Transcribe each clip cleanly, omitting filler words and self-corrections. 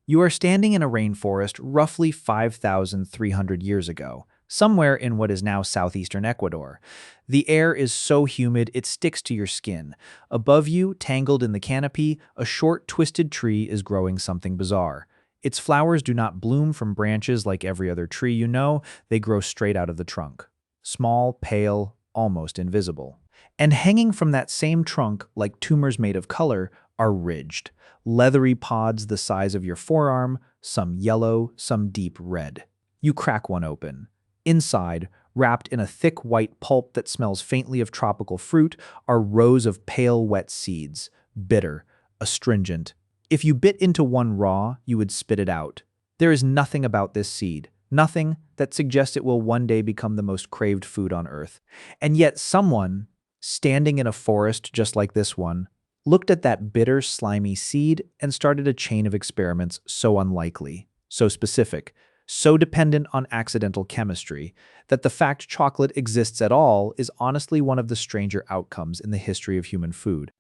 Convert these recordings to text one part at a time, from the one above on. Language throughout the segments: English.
You are standing in a rainforest roughly 5,300 years ago, somewhere in what is now southeastern Ecuador. The air is so humid it sticks to your skin. Above you, tangled in the canopy, a short, twisted tree is growing something bizarre. Its flowers do not bloom from branches like every other tree you know, they grow straight out of the trunk. Small, pale, almost invisible. And hanging from that same trunk, like tumors made of color, are ridged, leathery pods the size of your forearm, some yellow, some deep red. You crack one open. Inside, wrapped in a thick white pulp that smells faintly of tropical fruit, are rows of pale wet seeds, bitter, astringent. If you bit into one raw, you would spit it out. There is nothing about this seed, nothing that suggests it will one day become the most craved food on Earth. And yet someone, standing in a forest just like this one, looked at that bitter, slimy seed and started a chain of experiments so unlikely, so specific, so dependent on accidental chemistry, that the fact chocolate exists at all is honestly one of the stranger outcomes in the history of human food.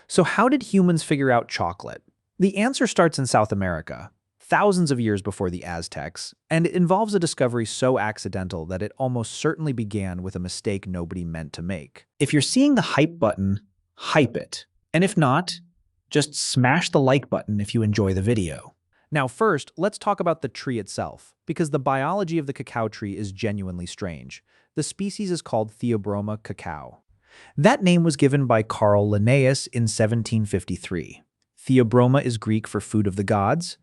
So how did humans figure out chocolate? The answer starts in South America, thousands of years before the Aztecs, and it involves a discovery so accidental that it almost certainly began with a mistake nobody meant to make. If you're seeing the hype button, hype it. And if not, just smash the like button if you enjoy the video. Now first, let's talk about the tree itself, because the biology of the cacao tree is genuinely strange. The species is called Theobroma cacao. That name was given by Carl Linnaeus in 1753. Theobroma is Greek for food of the gods.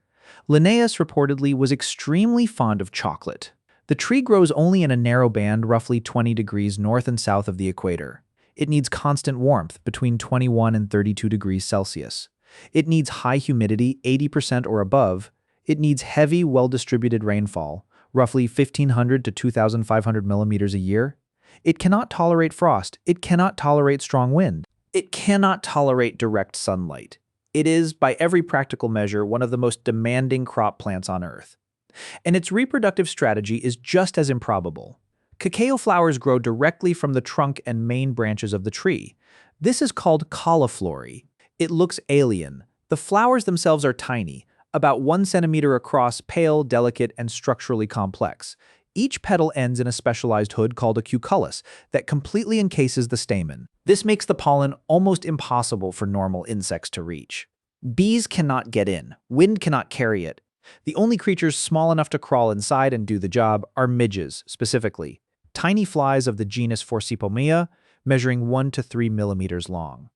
Linnaeus reportedly was extremely fond of chocolate. The tree grows only in a narrow band roughly 20 degrees north and south of the equator. It needs constant warmth, between 21 and 32 degrees Celsius. It needs high humidity, 80% or above. It needs heavy, well-distributed rainfall, roughly 1,500 to 2,500 millimeters a year. It cannot tolerate frost. It cannot tolerate strong wind. It cannot tolerate direct sunlight. It is, by every practical measure, one of the most demanding crop plants on Earth. And its reproductive strategy is just as improbable. Cacao flowers grow directly from the trunk and main branches of the tree. This is called cauliflory. It looks alien. The flowers themselves are tiny, about 1 centimeter across, pale, delicate, and structurally complex. Each petal ends in a specialized hood called a cucullus that completely encases the stamen. This makes the pollen almost impossible for normal insects to reach. Bees cannot get in. Wind cannot carry it. The only creatures small enough to crawl inside and do the job are midges, specifically. Tiny flies of the genus Forcipomea, measuring 1 to 3 millimeters long.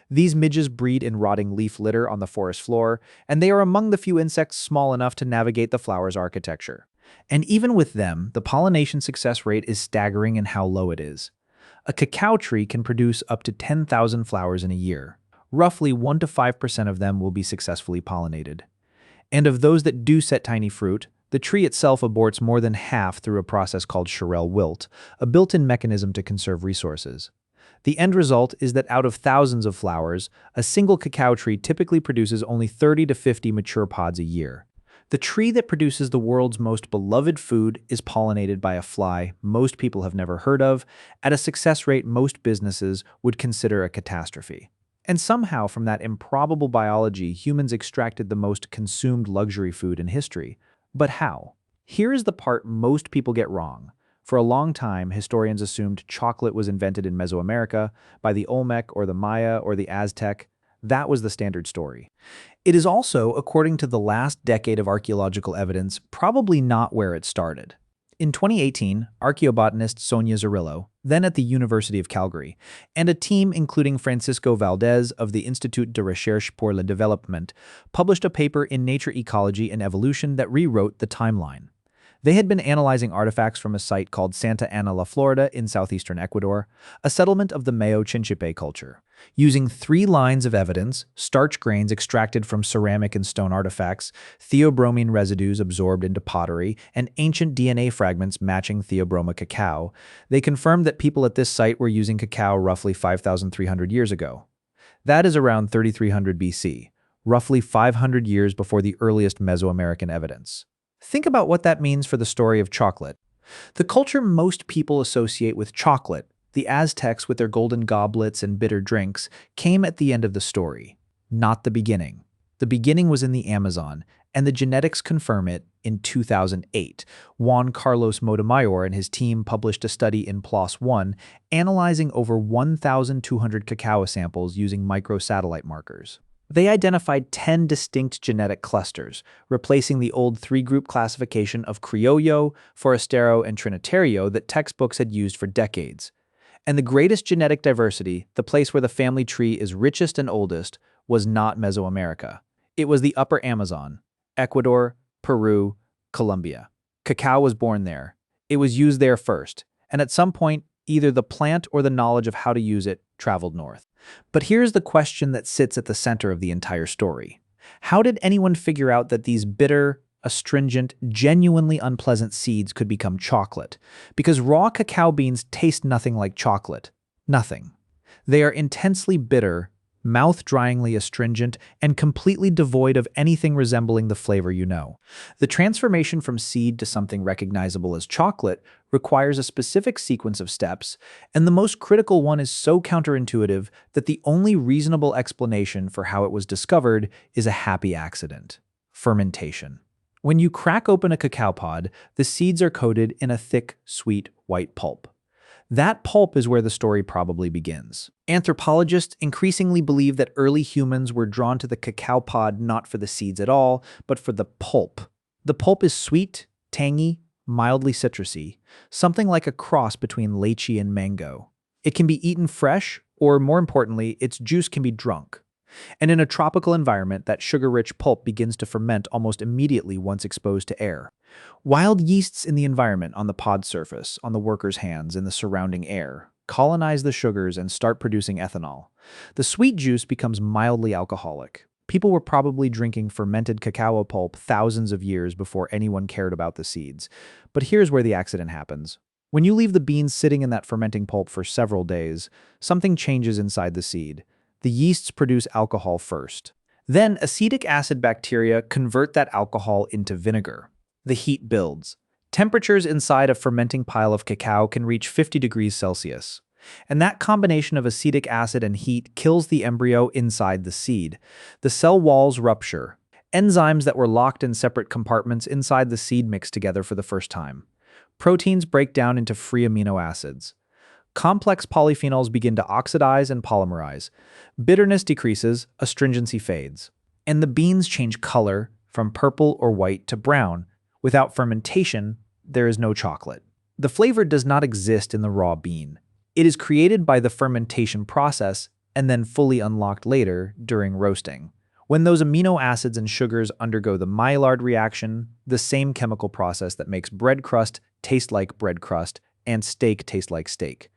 These midges breed in rotting leaf litter on the forest floor, and they are among the few insects small enough to navigate the flower's architecture. And even with them, the pollination success rate is staggering in how low it is. A cacao tree can produce up to 10,000 flowers in a year. Roughly 1 to 5% of them will be successfully pollinated. And of those that do set tiny fruit, the tree itself aborts more than half through a process called Chiarell wilt, a built-in mechanism to conserve resources. The end result is that out of thousands of flowers, a single cacao tree typically produces only 30 to 50 mature pods a year. The tree that produces the world's most beloved food is pollinated by a fly most people have never heard of, at a success rate most businesses would consider a catastrophe. And somehow from that improbable biology, humans extracted the most consumed luxury food in history. But how? Here is the part most people get wrong. For a long time, historians assumed chocolate was invented in Mesoamerica by the Olmec or the Maya or the Aztec. That was the standard story. It is also, according to the last decade of archaeological evidence, probably not where it started. In 2018, archaeobotanist Sonia Zerillo, then at the University of Calgary, and a team including Francisco Valdez of the Institut de Recherche pour le Développement, published a paper in Nature Ecology and Evolution that rewrote the timeline. They had been analyzing artifacts from a site called Santa Ana la Florida in southeastern Ecuador, a settlement of the Mayo Chinchipe culture. Using 3 lines of evidence, starch grains extracted from ceramic and stone artifacts, theobromine residues absorbed into pottery, and ancient DNA fragments matching Theobroma cacao, they confirmed that people at this site were using cacao roughly 5,300 years ago. That is around 3300 BC, roughly 500 years before the earliest Mesoamerican evidence. Think about what that means for the story of chocolate. The culture most people associate with chocolate, the Aztecs with their golden goblets and bitter drinks, came at the end of the story, not the beginning. The beginning was in the Amazon, and the genetics confirm it in 2008. Juan Carlos Montemayor and his team published a study in PLOS One analyzing over 1,200 cacao samples using microsatellite markers. They identified 10 distinct genetic clusters, replacing the old three-group classification of Criollo, Forastero, and Trinitario that textbooks had used for decades. And the greatest genetic diversity, the place where the family tree is richest and oldest, was not Mesoamerica. It was the Upper Amazon, Ecuador, Peru, Colombia. Cacao was born there. It was used there first, and at some point, either the plant or the knowledge of how to use it traveled north. But here's the question that sits at the center of the entire story. How did anyone figure out that these bitter, astringent, genuinely unpleasant seeds could become chocolate? Because raw cacao beans taste nothing like chocolate. Nothing. They are intensely bitter, mouth-dryingly astringent, and completely devoid of anything resembling the flavor you know. The transformation from seed to something recognizable as chocolate requires a specific sequence of steps, and the most critical one is so counterintuitive that the only reasonable explanation for how it was discovered is a happy accident: fermentation. When you crack open a cacao pod, the seeds are coated in a thick, sweet, white pulp. That pulp is where the story probably begins. Anthropologists increasingly believe that early humans were drawn to the cacao pod not for the seeds at all, but for the pulp. The pulp is sweet, tangy, mildly citrusy, something like a cross between lychee and mango. It can be eaten fresh, or more importantly, its juice can be drunk. And in a tropical environment, that sugar-rich pulp begins to ferment almost immediately once exposed to air. Wild yeasts in the environment, on the pod surface, on the workers' hands, in the surrounding air, colonize the sugars and start producing ethanol. The sweet juice becomes mildly alcoholic. People were probably drinking fermented cacao pulp thousands of years before anyone cared about the seeds. But here's where the accident happens. When you leave the beans sitting in that fermenting pulp for several days, something changes inside the seed. The yeasts produce alcohol first. Then acetic acid bacteria convert that alcohol into vinegar. The heat builds. Temperatures inside a fermenting pile of cacao can reach 50 degrees Celsius. And that combination of acetic acid and heat kills the embryo inside the seed. The cell walls rupture. Enzymes that were locked in separate compartments inside the seed mix together for the first time. Proteins break down into free amino acids. Complex polyphenols begin to oxidize and polymerize. Bitterness decreases, astringency fades. And the beans change color from purple or white to brown. Without fermentation, there is no chocolate. The flavor does not exist in the raw bean. It is created by the fermentation process and then fully unlocked later during roasting. When those amino acids and sugars undergo the Maillard reaction, the same chemical process that makes bread crust taste like bread crust and steak taste like steak.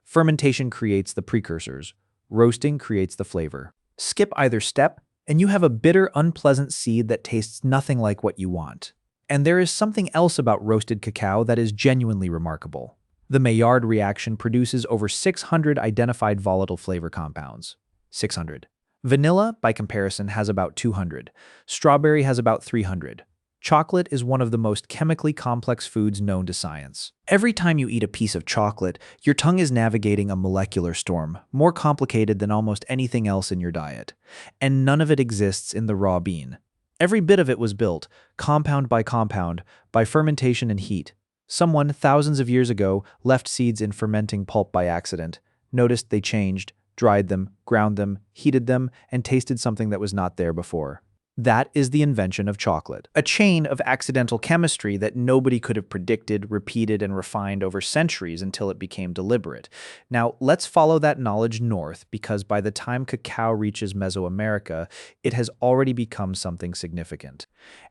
Fermentation creates the precursors. Roasting creates the flavor. Skip either step, and you have a bitter, unpleasant seed that tastes nothing like what you want. And there is something else about roasted cacao that is genuinely remarkable. The Maillard reaction produces over 600 identified volatile flavor compounds. 600. Vanilla, by comparison, has about 200. Strawberry has about 300. Chocolate is one of the most chemically complex foods known to science. Every time you eat a piece of chocolate, your tongue is navigating a molecular storm, more complicated than almost anything else in your diet. And none of it exists in the raw bean. Every bit of it was built, compound, by fermentation and heat. Someone, thousands of years ago, left seeds in fermenting pulp by accident, noticed they changed, dried them, ground them, heated them, and tasted something that was not there before. That is the invention of chocolate. A chain of accidental chemistry that nobody could have predicted, repeated, and refined over centuries until it became deliberate. Now, let's follow that knowledge north, because by the time cacao reaches Mesoamerica, it has already become something significant.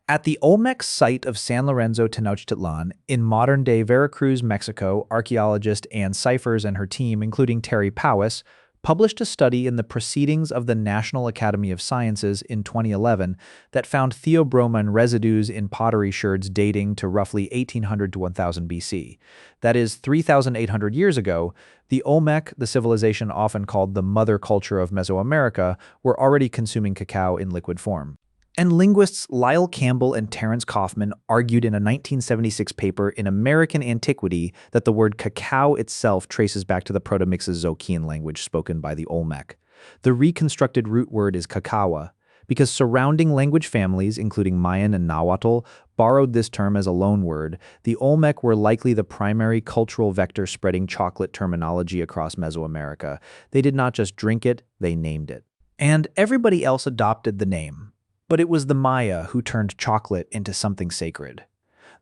At the Olmec site of San Lorenzo Tenochtitlan, in modern-day Veracruz, Mexico, archaeologist Anne Cyphers and her team, including Terry Powys, published a study in the Proceedings of the National Academy of Sciences in 2011 that found theobromine residues in pottery sherds dating to roughly 1800 to 1000 BC. That is 3,800 years ago. The Olmec, the civilization often called the mother culture of Mesoamerica, were already consuming cacao in liquid form. And linguists Lyle Campbell and Terence Kaufman argued in a 1976 paper in American Antiquity that the word cacao itself traces back to the Proto-Mixozoic language spoken by the Olmec. The reconstructed root word is cacawa, because surrounding language families, including Mayan and Nahuatl, borrowed this term as a loanword. The Olmec were likely the primary cultural vector spreading chocolate terminology across Mesoamerica. They did not just drink it, they named it. And everybody else adopted the name. But it was the Maya who turned chocolate into something sacred.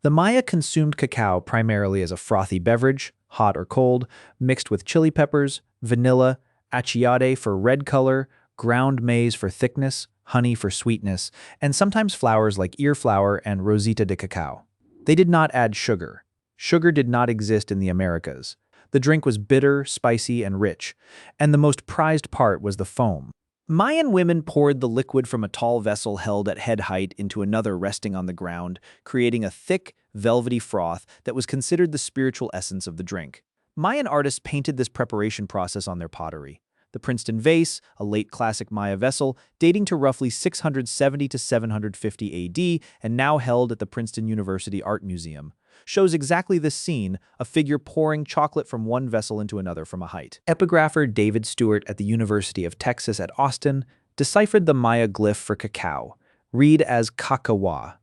The Maya consumed cacao primarily as a frothy beverage, hot or cold, mixed with chili peppers, vanilla, achiote for red color, ground maize for thickness, honey for sweetness, and sometimes flowers like ear flower and rosita de cacao. They did not add sugar. Sugar did not exist in the Americas. The drink was bitter, spicy, and rich, and the most prized part was the foam. Mayan women poured the liquid from a tall vessel held at head height into another resting on the ground, creating a thick, velvety froth that was considered the spiritual essence of the drink. Mayan artists painted this preparation process on their pottery. The Princeton vase, a late classic Maya vessel, dating to roughly 670 to 750 AD and now held at the Princeton University Art Museum, shows exactly this scene, a figure pouring chocolate from one vessel into another from a height. Epigrapher David Stewart at the University of Texas at Austin deciphered the Maya glyph for cacao, read as cacao,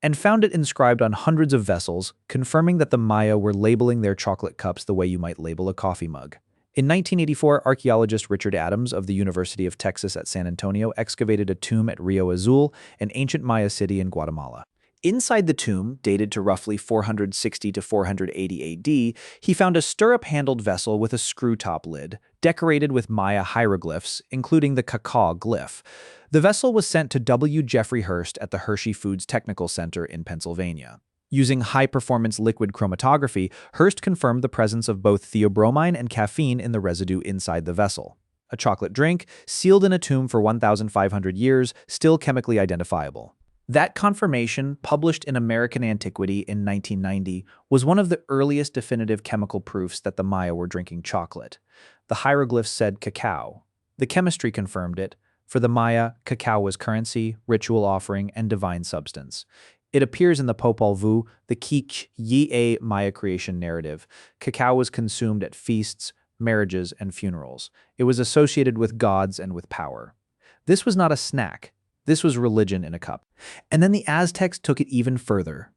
and found it inscribed on hundreds of vessels, confirming that the Maya were labeling their chocolate cups the way you might label a coffee mug. In 1984, archaeologist Richard Adams of the University of Texas at San Antonio excavated a tomb at Rio Azul, an ancient Maya city in Guatemala. Inside the tomb, dated to roughly 460 to 480 AD, he found a stirrup-handled vessel with a screw-top lid, decorated with Maya hieroglyphs, including the cacao glyph. The vessel was sent to W. Jeffrey Hurst at the Hershey Foods Technical Center in Pennsylvania. Using high-performance liquid chromatography, Hurst confirmed the presence of both theobromine and caffeine in the residue inside the vessel. A chocolate drink, sealed in a tomb for 1,500 years, still chemically identifiable. That confirmation, published in American Antiquity in 1990, was one of the earliest definitive chemical proofs that the Maya were drinking chocolate. The hieroglyphs said cacao. The chemistry confirmed it. For the Maya, cacao was currency, ritual offering, and divine substance. It appears in the Popol Vuh, the Kich Yi Maya creation narrative. Cacao was consumed at feasts, marriages, and funerals. It was associated with gods and with power. This was not a snack. This was religion in a cup. And then the Aztecs took it even further.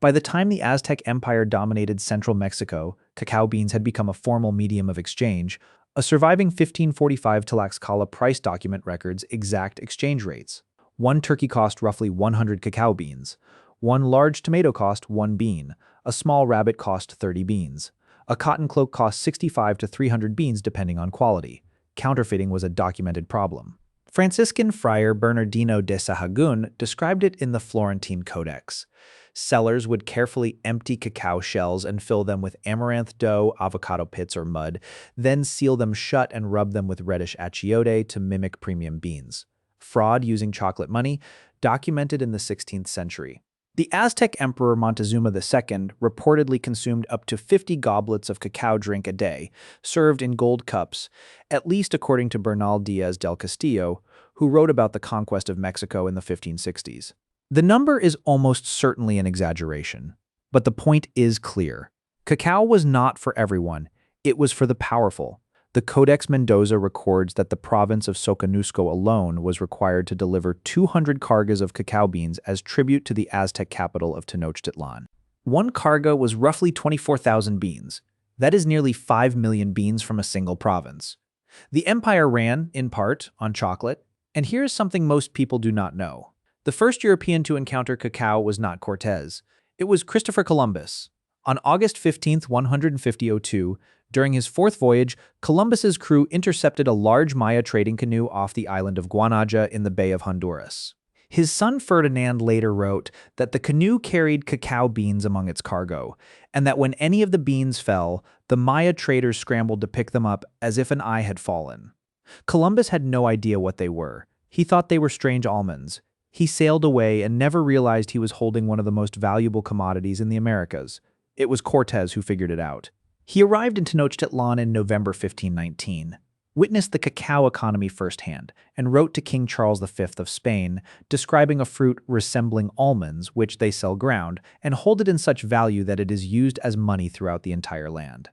By the time the Aztec Empire dominated central Mexico, cacao beans had become a formal medium of exchange. A surviving 1545 Tlaxcala price document records exact exchange rates. One turkey cost roughly 100 cacao beans. One large tomato cost 1 bean. A small rabbit cost 30 beans. A cotton cloak cost 65 to 300 beans depending on quality. Counterfeiting was a documented problem. Franciscan friar Bernardino de Sahagún described it in the Florentine Codex. Sellers would carefully empty cacao shells and fill them with amaranth dough, avocado pits, or mud, then seal them shut and rub them with reddish achiote to mimic premium beans. Fraud using chocolate money, documented in the 16th century. The Aztec Emperor Montezuma II reportedly consumed up to 50 goblets of cacao drink a day, served in gold cups, at least according to Bernal Diaz del Castillo, who wrote about the conquest of Mexico in the 1560s. The number is almost certainly an exaggeration, but the point is clear. Cacao was not for everyone, it was for the powerful. The Codex Mendoza records that the province of Soconusco alone was required to deliver 200 cargas of cacao beans as tribute to the Aztec capital of Tenochtitlan. One carga was roughly 24,000 beans. That is nearly 5 million beans from a single province. The empire ran, in part, on chocolate, and here is something most people do not know. The first European to encounter cacao was not Cortez. It was Christopher Columbus. On August 15, 150 during his fourth voyage, Columbus's crew intercepted a large Maya trading canoe off the island of Guanaja in the Bay of Honduras. His son Ferdinand later wrote that the canoe carried cacao beans among its cargo, and that when any of the beans fell, the Maya traders scrambled to pick them up as if an eye had fallen. Columbus had no idea what they were. He thought they were strange almonds. He sailed away and never realized he was holding one of the most valuable commodities in the Americas. It was Cortez who figured it out. He arrived in Tenochtitlan in November 1519, witnessed the cacao economy firsthand, and wrote to King Charles V of Spain, describing a fruit resembling almonds, which they sell ground, and hold it in such value that it is used as money throughout the entire land.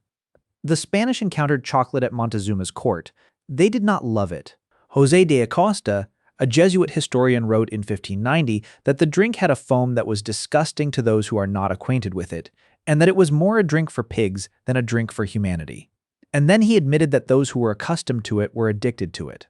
The Spanish encountered chocolate at Montezuma's court. They did not love it. José de Acosta, A Jesuit historian wrote in 1590 that the drink had a foam that was disgusting to those who are not acquainted with it, and that it was more a drink for pigs than a drink for humanity. And then he admitted that those who were accustomed to it were addicted to it.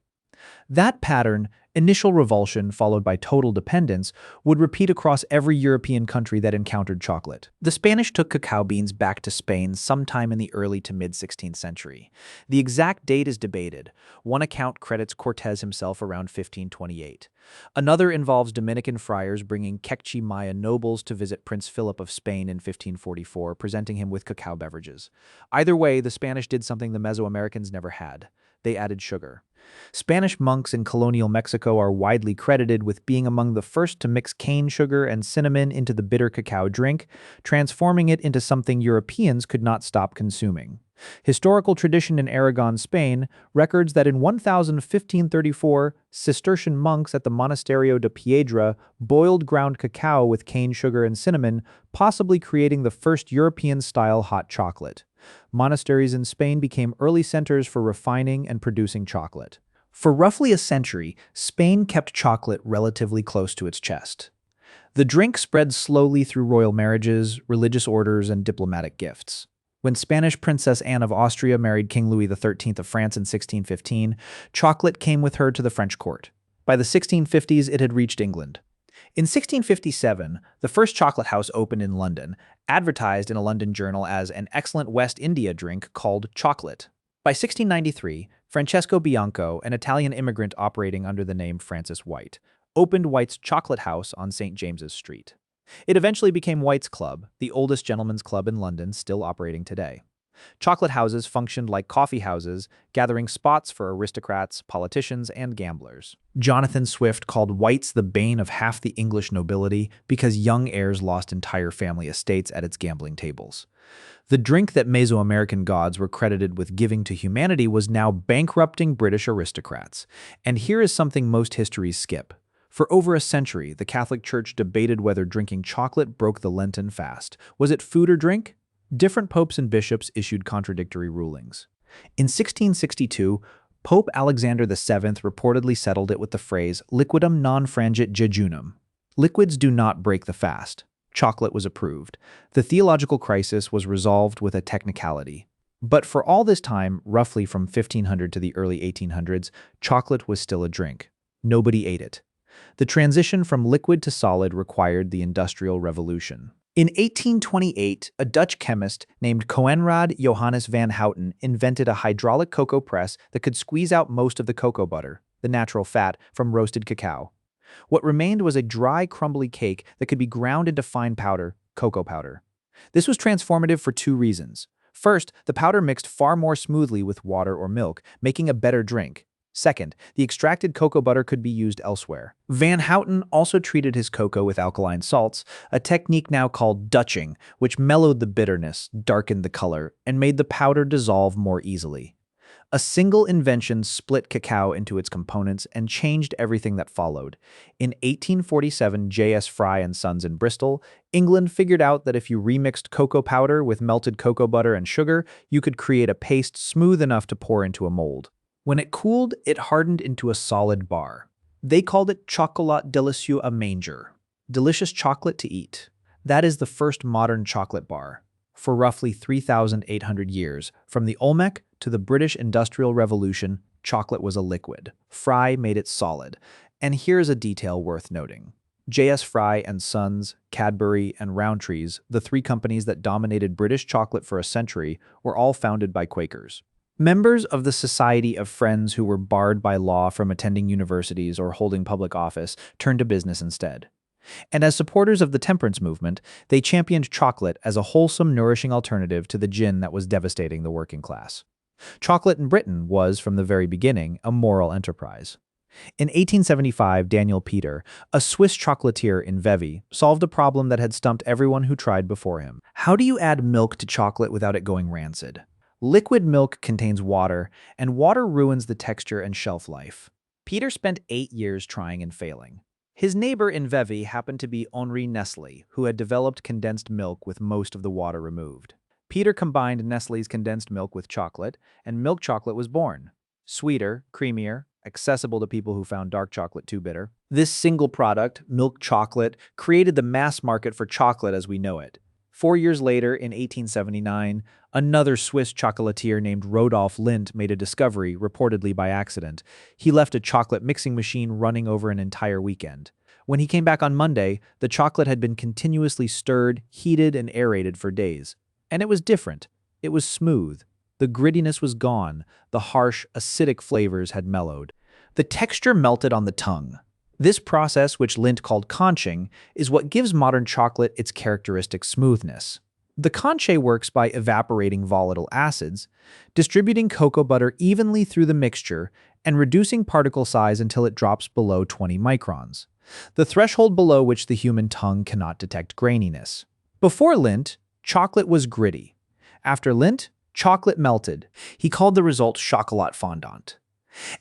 That pattern, initial revulsion followed by total dependence, would repeat across every European country that encountered chocolate. The Spanish took cacao beans back to Spain sometime in the early to mid-16th century. The exact date is debated. One account credits Cortés himself around 1528. Another involves Dominican friars bringing Quechua Maya nobles to visit Prince Philip of Spain in 1544, presenting him with cacao beverages. Either way, the Spanish did something the Mesoamericans never had. They added sugar. Spanish monks in colonial Mexico are widely credited with being among the first to mix cane sugar and cinnamon into the bitter cacao drink, transforming it into something Europeans could not stop consuming. Historical tradition in Aragon, Spain, records that in 1534, Cistercian monks at the Monasterio de Piedra boiled ground cacao with cane sugar and cinnamon, possibly creating the first European-style hot chocolate. Monasteries in Spain became early centers for refining and producing chocolate. For roughly a century, Spain kept chocolate relatively close to its chest. The drink spread slowly through royal marriages, religious orders, and diplomatic gifts. When Spanish Princess Anne of Austria married King Louis XIII of France in 1615, chocolate came with her to the French court. By the 1650s, it had reached England. In 1657, the first chocolate house opened in London, advertised in a London journal as an excellent West India drink called chocolate. By 1693, Francesco Bianco, an Italian immigrant operating under the name Francis White, opened White's Chocolate House on St. James's Street. It eventually became White's Club, the oldest gentlemen's club in London, still operating today. Chocolate houses functioned like coffee houses, gathering spots for aristocrats, politicians, and gamblers. Jonathan Swift called White's the bane of half the English nobility because young heirs lost entire family estates at its gambling tables. The drink that Mesoamerican gods were credited with giving to humanity was now bankrupting British aristocrats. And here is something most histories skip. For over a century, the Catholic Church debated whether drinking chocolate broke the Lenten fast. Was it food or drink? Different popes and bishops issued contradictory rulings. In 1662, Pope Alexander VII reportedly settled it with the phrase liquidum non frangit jejunum. Liquids do not break the fast. Chocolate was approved. The theological crisis was resolved with a technicality. But for all this time, roughly from 1500 to the early 1800s, chocolate was still a drink. Nobody ate it. The transition from liquid to solid required the Industrial Revolution. In 1828, a Dutch chemist named Coenraad van Houten invented a hydraulic cocoa press that could squeeze out most of the cocoa butter, the natural fat, from roasted cacao. What remained was a dry, crumbly cake that could be ground into fine powder, cocoa powder. This was transformative for two reasons. First, the powder mixed far more smoothly with water or milk, making a better drink. Second, the extracted cocoa butter could be used elsewhere. Van Houten also treated his cocoa with alkaline salts, a technique now called Dutching, which mellowed the bitterness, darkened the color, and made the powder dissolve more easily. A single invention split cacao into its components and changed everything that followed. In 1847, J.S. Fry and Sons in Bristol, England figured out that if you remixed cocoa powder with melted cocoa butter and sugar, you could create a paste smooth enough to pour into a mold. When it cooled, it hardened into a solid bar. They called it chocolat délicieux à manger, delicious chocolate to eat. That is the first modern chocolate bar. For roughly 3,800 years, from the Olmec to the British Industrial Revolution, chocolate was a liquid. Fry made it solid. And here's a detail worth noting. J.S. Fry and Sons, Cadbury, and Rowntree's, the three companies that dominated British chocolate for a century, were all founded by Quakers. Members of the Society of Friends who were barred by law from attending universities or holding public office turned to business instead. And as supporters of the temperance movement, they championed chocolate as a wholesome, nourishing alternative to the gin that was devastating the working class. Chocolate in Britain was, from the very beginning, a moral enterprise. In 1875, Daniel Peter, a Swiss chocolatier in Vevey, solved a problem that had stumped everyone who tried before him. How do you add milk to chocolate without it going rancid? Liquid milk contains water, and water ruins the texture and shelf life. Peter spent 8 years trying and failing. His neighbor in Vevey happened to be Henri Nestlé, who had developed condensed milk with most of the water removed. Peter combined Nestlé's condensed milk with chocolate, and milk chocolate was born. Sweeter, creamier, accessible to people who found dark chocolate too bitter. This single product, milk chocolate, created the mass market for chocolate as we know it. 4 years later, in 1879, another Swiss chocolatier named Rodolphe Lindt made a discovery, reportedly by accident. He left a chocolate mixing machine running over an entire weekend. When he came back on Monday, the chocolate had been continuously stirred, heated, and aerated for days. And it was different. It was smooth. The grittiness was gone. The harsh, acidic flavors had mellowed. The texture melted on the tongue. This process, which Lindt called conching, is what gives modern chocolate its characteristic smoothness. The conche works by evaporating volatile acids, distributing cocoa butter evenly through the mixture, and reducing particle size until it drops below 20 microns, the threshold below which the human tongue cannot detect graininess. Before Lindt, chocolate was gritty. After Lindt, chocolate melted. He called the result chocolat fondant.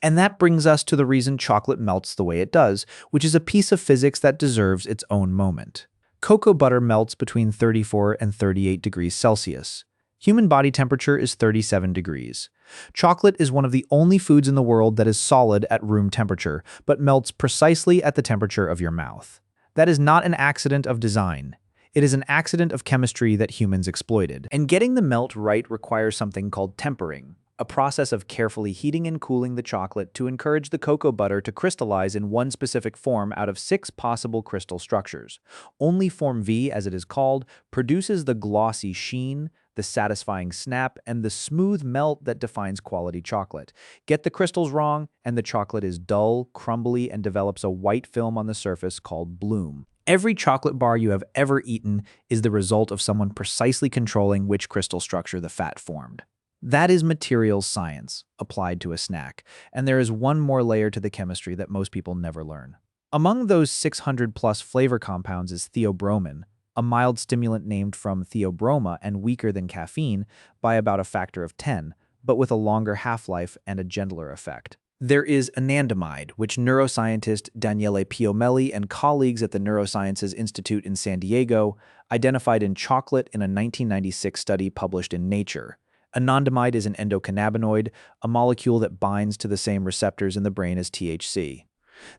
And that brings us to the reason chocolate melts the way it does, which is a piece of physics that deserves its own moment. Cocoa butter melts between 34 and 38 degrees Celsius. Human body temperature is 37 degrees. Chocolate is one of the only foods in the world that is solid at room temperature, but melts precisely at the temperature of your mouth. That is not an accident of design. It is an accident of chemistry that humans exploited. And getting the melt right requires something called tempering, a process of carefully heating and cooling the chocolate to encourage the cocoa butter to crystallize in one specific form out of 6 possible crystal structures. Only Form V, as it is called, produces the glossy sheen, the satisfying snap, and the smooth melt that defines quality chocolate. Get the crystals wrong, and the chocolate is dull, crumbly, and develops a white film on the surface called bloom. Every chocolate bar you have ever eaten is the result of someone precisely controlling which crystal structure the fat formed. That is materials science, applied to a snack, and there is one more layer to the chemistry that most people never learn. Among those 600-plus flavor compounds is theobromine, a mild stimulant named from theobroma and weaker than caffeine by about a factor of 10, but with a longer half-life and a gentler effect. There is anandamide, which neuroscientist Daniele Piomelli and colleagues at the Neurosciences Institute in San Diego identified in chocolate in a 1996 study published in Nature. Anandamide is an endocannabinoid, a molecule that binds to the same receptors in the brain as THC.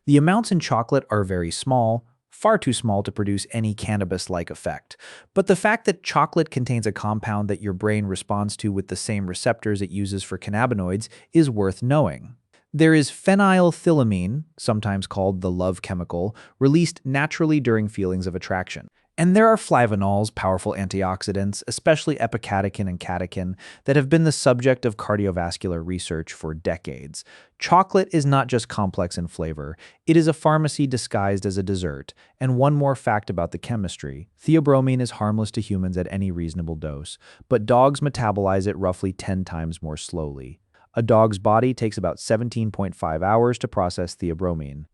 The amounts in chocolate are very small, far too small to produce any cannabis-like effect. But the fact that chocolate contains a compound that your brain responds to with the same receptors it uses for cannabinoids is worth knowing. There is phenylthylamine, sometimes called the love chemical, released naturally during feelings of attraction. And there are flavonols, powerful antioxidants, especially epicatechin and catechin, that have been the subject of cardiovascular research for decades. Chocolate is not just complex in flavor, it is a pharmacy disguised as a dessert. And one more fact about the chemistry: theobromine is harmless to humans at any reasonable dose, but dogs metabolize it roughly 10 times more slowly. A dog's body takes about 17.5 hours to process theobromine.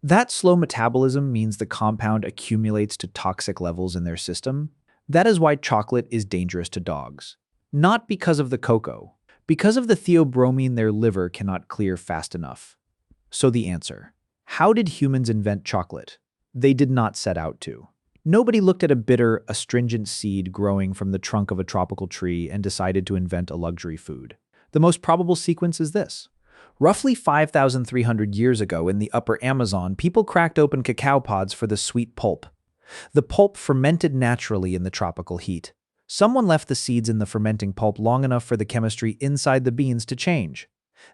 That slow metabolism means the compound accumulates to toxic levels in their system. That is why chocolate is dangerous to dogs. Not because of the cocoa, because of the theobromine their liver cannot clear fast enough. So the answer: how did humans invent chocolate? They did not set out to. Nobody looked at a bitter, astringent seed growing from the trunk of a tropical tree and decided to invent a luxury food. The most probable sequence is this. Roughly 5,300 years ago in the upper Amazon, people cracked open cacao pods for the sweet pulp. The pulp fermented naturally in the tropical heat. Someone left the seeds in the fermenting pulp long enough for the chemistry inside the beans to change.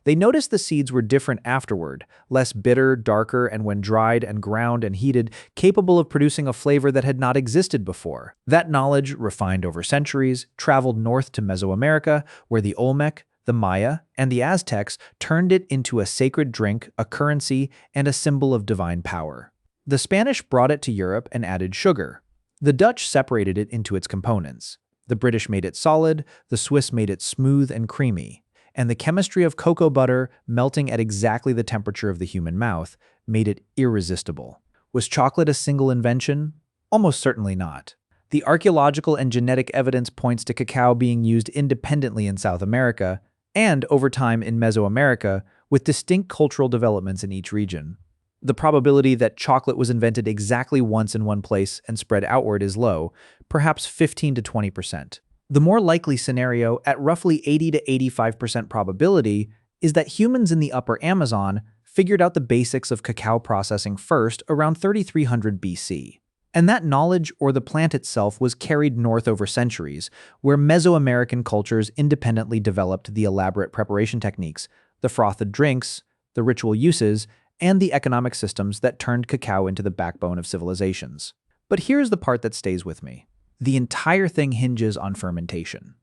They noticed the seeds were different afterward, less bitter, darker, and when dried and ground and heated, capable of producing a flavor that had not existed before. That knowledge, refined over centuries, traveled north to Mesoamerica, where the Olmec, the Maya, and the Aztecs turned it into a sacred drink, a currency, and a symbol of divine power. The Spanish brought it to Europe and added sugar. The Dutch separated it into its components. The British made it solid, the Swiss made it smooth and creamy. And the chemistry of cocoa butter, melting at exactly the temperature of the human mouth, made it irresistible. Was chocolate a single invention? Almost certainly not. The archaeological and genetic evidence points to cacao being used independently in South America, and over time in Mesoamerica, with distinct cultural developments in each region. The probability that chocolate was invented exactly once in one place and spread outward is low, perhaps 15 to 20%. The more likely scenario, at roughly 80 to 85% probability, is that humans in the upper Amazon figured out the basics of cacao processing first around 3300 BC. And that knowledge, or the plant itself, was carried north over centuries, where Mesoamerican cultures independently developed the elaborate preparation techniques, the frothed drinks, the ritual uses, and the economic systems that turned cacao into the backbone of civilizations. But here's the part that stays with me. The entire thing hinges on fermentation.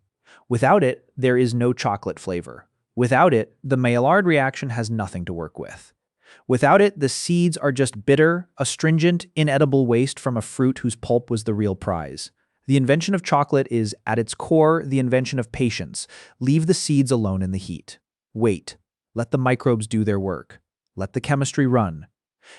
Without it, there is no chocolate flavor. Without it, the Maillard reaction has nothing to work with. Without it, the seeds are just bitter, astringent, inedible waste from a fruit whose pulp was the real prize. The invention of chocolate is, at its core, the invention of patience. Leave the seeds alone in the heat. Wait. Let the microbes do their work. Let the chemistry run.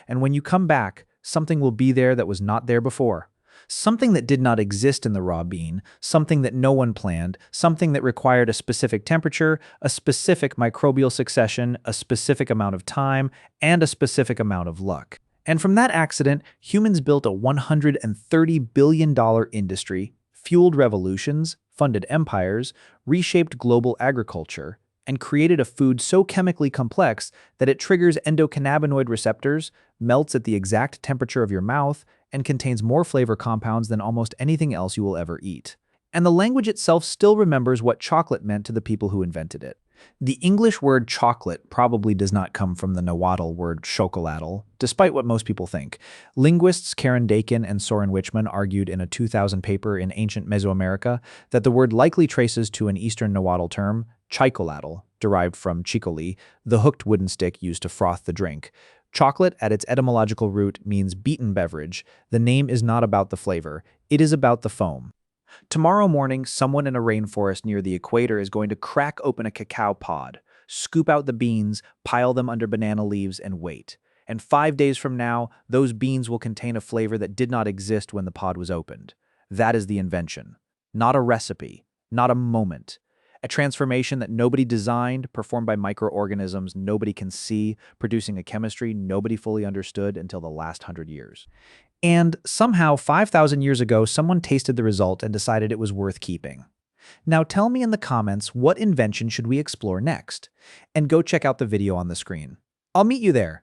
And when you come back, something will be there that was not there before. Something that did not exist in the raw bean, something that no one planned, something that required a specific temperature, a specific microbial succession, a specific amount of time, and a specific amount of luck. And from that accident, humans built a $130 billion industry, fueled revolutions, funded empires, reshaped global agriculture, and created a food so chemically complex that it triggers endocannabinoid receptors, melts at the exact temperature of your mouth, and contains more flavor compounds than almost anything else you will ever eat. And the language itself still remembers what chocolate meant to the people who invented it. The English word chocolate probably does not come from the Nahuatl word chocolatl, despite what most people think. Linguists Karen Dakin and Soren Wichmann argued in a 2000 paper in Ancient Mesoamerica that the word likely traces to an Eastern Nahuatl term, chicolatl, derived from chicoli, the hooked wooden stick used to froth the drink. Chocolate, at its etymological root, means beaten beverage. The name is not about the flavor, it is about the foam. Tomorrow morning, someone in a rainforest near the equator is going to crack open a cacao pod, scoop out the beans, pile them under banana leaves, and wait. And 5 days from now, those beans will contain a flavor that did not exist when the pod was opened. That is the invention. Not a recipe, not a moment. A transformation that nobody designed, performed by microorganisms nobody can see, producing a chemistry nobody fully understood until the last 100 years. And somehow, 5,000 years ago, someone tasted the result and decided it was worth keeping. Now tell me in the comments, what invention should we explore next? And go check out the video on the screen. I'll meet you there.